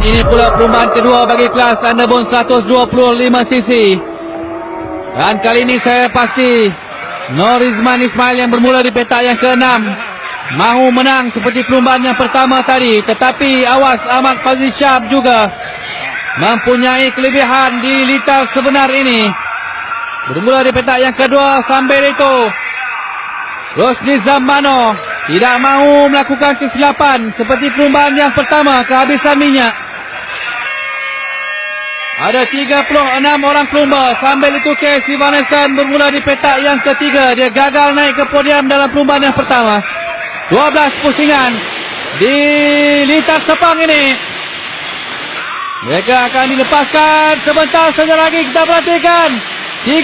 ini pula perlumbaan kedua bagi kelas Underbone 125cc. Dan kali ini saya pasti Norizman Ismail yang bermula di petak yang ke-6 mahu menang seperti perlumbaan yang pertama tadi. Tetapi awas, Ahmad Fazli Syam juga mempunyai kelebihan di litar sebenar ini. Bermula di petak yang kedua sambil itu Rosni Zamano tidak mahu melakukan kesilapan seperti perlumbaan yang pertama, kehabisan minyak. Ada 36 orang pelumba. Sambil itu Casey Vanessa bermula di petak yang ketiga. Dia gagal naik ke podium dalam perlumbaan yang pertama. 12 pusingan di litar sepang ini. Mereka akan dilepaskan sebentar saja lagi. Kita perhatikan 36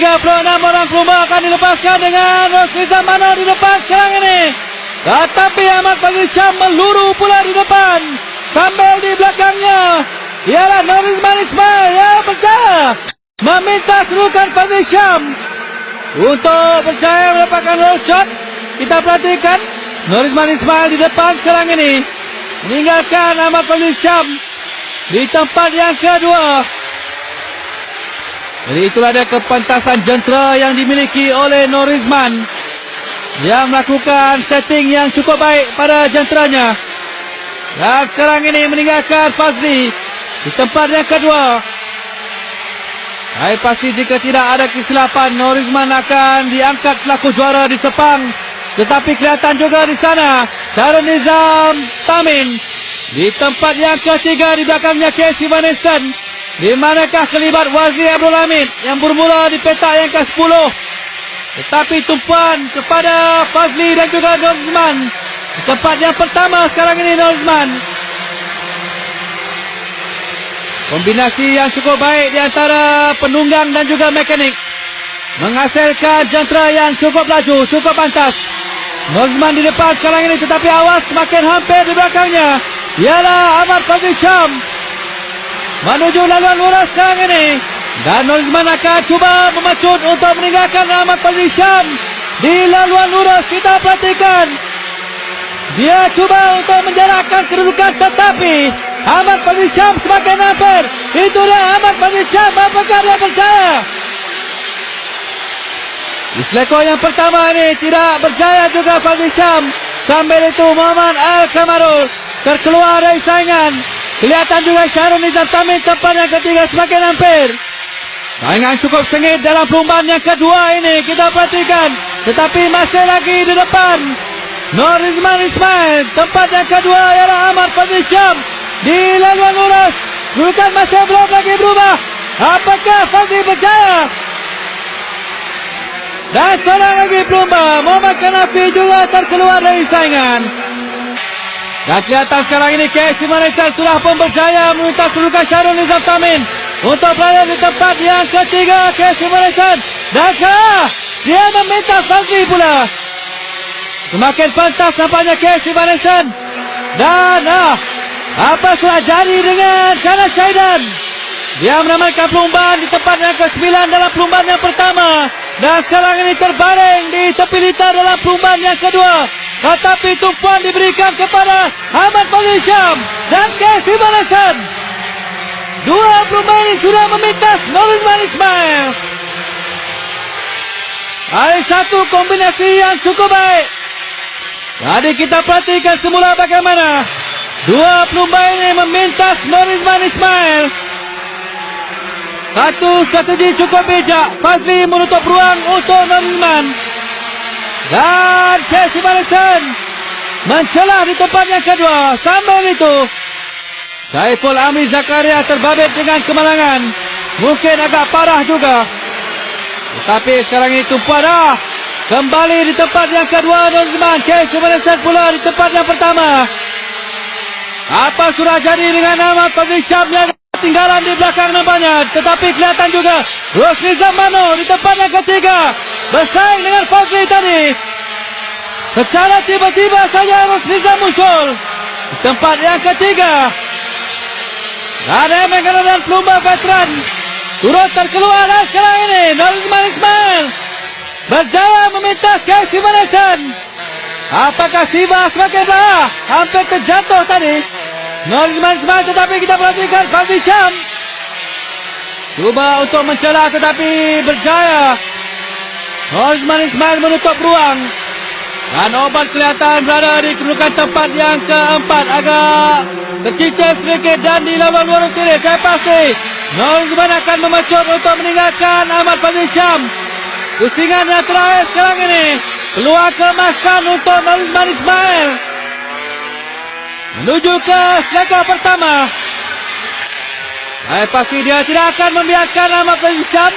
orang pelumba akan dilepaskan dengan Rosni Zamano di depan sekarang ini. Tetapi Ahmad Fazli Syam meluru pula di depan. Sambil di belakangnya ialah Norizman Ismail yang berjaya meminta serukan Fazli Syam untuk berjaya mendapatkan roll shot. Kita perhatikan Norizman Ismail di depan sekarang ini meninggalkan Ahmad Fazli Syam di tempat yang kedua. Jadi itulah dia kepantasan jentera yang dimiliki oleh Norizman yang melakukan setting yang cukup baik pada jenteranya. Dan sekarang ini meninggalkan Fazli di tempat yang kedua. Saya pasti jika tidak ada kesilapan Norizman akan diangkat selaku juara di Sepang. Tetapi kelihatan juga di sana Syarul Nizam Tamin di tempat yang ketiga, di belakangnya Casey Vanessa. Di manakah kelibat Wazir Abdul Hamid yang bermula di petak yang ke-10. Tetapi tumpuan kepada Fazli dan juga Norizman di tempat yang pertama sekarang ini. Norizman kombinasi yang cukup baik di antara penunggang dan juga mekanik menghasilkan jentera yang cukup laju, cukup pantas. Norizman di depan sekarang ini, tetapi awas, semakin hampir di belakangnya ialah Ahmad Fazli Syam menuju laluan lurus sekarang ini. Dan Norizman akan cuba memecut untuk meninggalkan Ahmad Fazli Syam di laluan lurus. Kita perhatikan dia cuba untuk menjarakkan kedudukan, tetapi Ahmad Fazli Syam semakin hampir. Itu dia Ahmad Fazli Syam, apakah dia berjaya? Di selekor yang pertama ini tidak berjaya juga Fazli Syam. Sambil itu Muhammad Al-Kamarul terkeluar dari saingan. Kelihatan juga Syarul Nizam Tamin tempat yang ketiga semakin hampir. Saingan cukup sengit dalam perlumbaan yang kedua ini. Kita perhatikan, tetapi masih lagi di depan Norizman Ismail. Tempat yang kedua ialah Ahmad Fazli Syam di laluan lurus. Kedudukan masih belum lagi berubah. Apakah Fazli berjaya? Dan seorang lagi pelumba Muhammad Kanafi juga terkeluar dari saingan. Dan kelihatan sekarang ini Casey Vanessa sudah pun berjaya meminta kedudukan Syarul Nizam Tamin untuk berada di tempat yang ketiga. Casey Vanessa dan sekarang dia meminta Fazli pula. Semakin pantas nampaknya Casey Vanessa. Dan apa sudah jadi dengan Chana Syaidan? Dia menambahkan perlumbaan di tempat yang ke-9 dalam perlumbaan yang pertama. Dan sekarang ini terbaring di tepi litar dalam perlumbaan yang kedua. Tetapi tumpuan diberikan kepada Ahmad Fazli Syam dan Casey Vanessa. Dua perlumbaan ini sudah memintas Norizman Ismail. Ada satu kombinasi yang cukup baik. Jadi kita perhatikan semula bagaimana dua perlumbaan ini memintas Norizman Ismail. Satu strategi cukup bijak. Fazli menutup ruang untuk Norizman. Dan Casey Vanessa mencelah di tempat yang kedua. Sambil itu Saiful Amri Zakaria terbabit dengan kemalangan. Mungkin agak parah juga. Tetapi sekarang ini tumpuan kembali di tempat yang kedua Norizman. Casey Vanessa pula di tempat yang pertama. Apa sudah jadi dengan Ahmad Fazli Syam yang tinggalan di belakang nampaknya. Tetapi kelihatan juga Rosni Zamano di tempat yang ketiga bersaing dengan Fazli tadi. Secara tiba-tiba saja Rosni Zam muncul di tempat yang ketiga. Dan Emekana dan pelumba veteran turut terkeluar. Dan sekarang ini Norizman Ismail berjaya memintas Casey Vanessa. Apakah Siva semakin hampir terjatuh tadi? Norizman Ismail, tetapi kita perhatikan Fazli Syam cuba untuk mencela tetapi berjaya. Norizman Ismail menutup ruang dan Obat kelihatan berada di kedudukan tempat yang keempat, agak tercincang sedikit dan di lawan luar sini. Saya pasti Norizman akan memecut untuk meninggalkan Ahmad Fazli Syam. Pusingan yang terakhir sekarang ini, peluang keemasan untuk Norizman Ismail menuju ke striker pertama. Saya pasti dia tidak akan membiarkan Ahmad Fazli Syam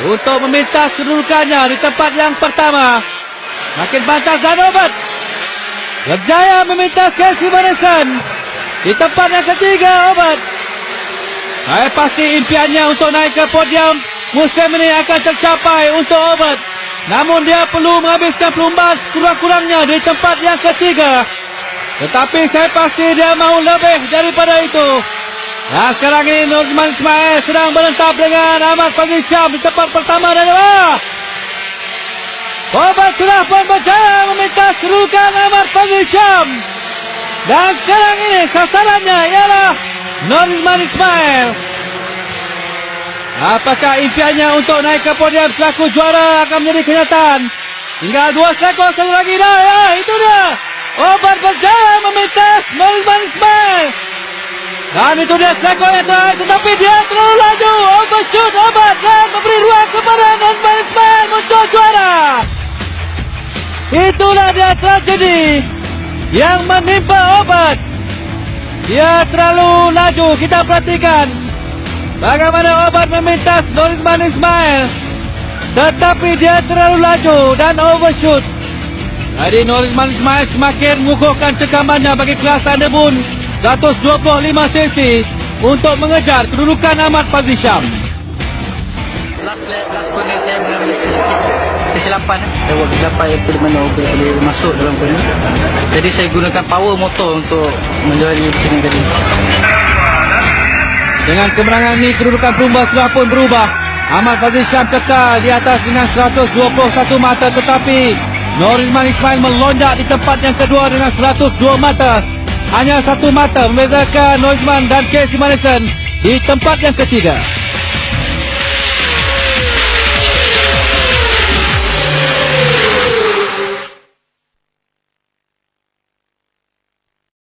untuk meminta kedudukannya di tempat yang pertama. Makin pantas dan Obat berjaya meminta Casey Morrison di tempat yang ketiga. Obat, saya pasti impiannya untuk naik ke podium musim ini akan tercapai untuk Obat. Namun dia perlu menghabiskan perlumbaan sekurang-kurangnya di tempat yang ketiga. Tetapi saya pasti dia mahu lebih daripada itu. Dan sekarang ini Norizman Ismail sedang berentap dengan Ahmad Fazli Syam di tempat pertama dan kedua. Obat sudah pun berjaya meminta kedudukan Ahmad Fazli Syam. Dan sekarang ini sasarannya ialah Norizman Ismail. Apakah impiannya untuk naik ke podium selaku juara akan menjadi kenyataan? Tinggal 2 striker, satu lagi dah. Ya, itu dia. Obat berjaya meminta Norizman Ismail. Dan itu dia striker yang terakhir, tetapi dia terlalu laju. Overshoot Obat dan memberi ruang kepada Norizman Ismail untuk juara. Itulah dia tragedi yang menimpa Obat. Dia terlalu laju. Kita perhatikan bagaimana Obat meminta Norizman Ismail, tetapi dia terlalu laju dan overshoot. Jadi Norizman Ismail semakin mengukuhkan cekamannya bagi kelas Underbone 125 cc untuk mengejar kedudukan Ahmad Fazli Syam. Last corner saya mengambil sedikit kesilapan. Saya buat kesilapan yang boleh masuk dalam corner. Jadi saya gunakan power motor untuk menjuari sini tadi. Dengan kemenangan ini kedudukan perumba sudah pun berubah. Ahmad Fazli Syam kekal di atas dengan 121 mata, tetapi Norizman Ismail melonjak di tempat yang kedua dengan 102 mata. Hanya 1 mata membezakan Norizman dan Casey Morrison di tempat yang ketiga.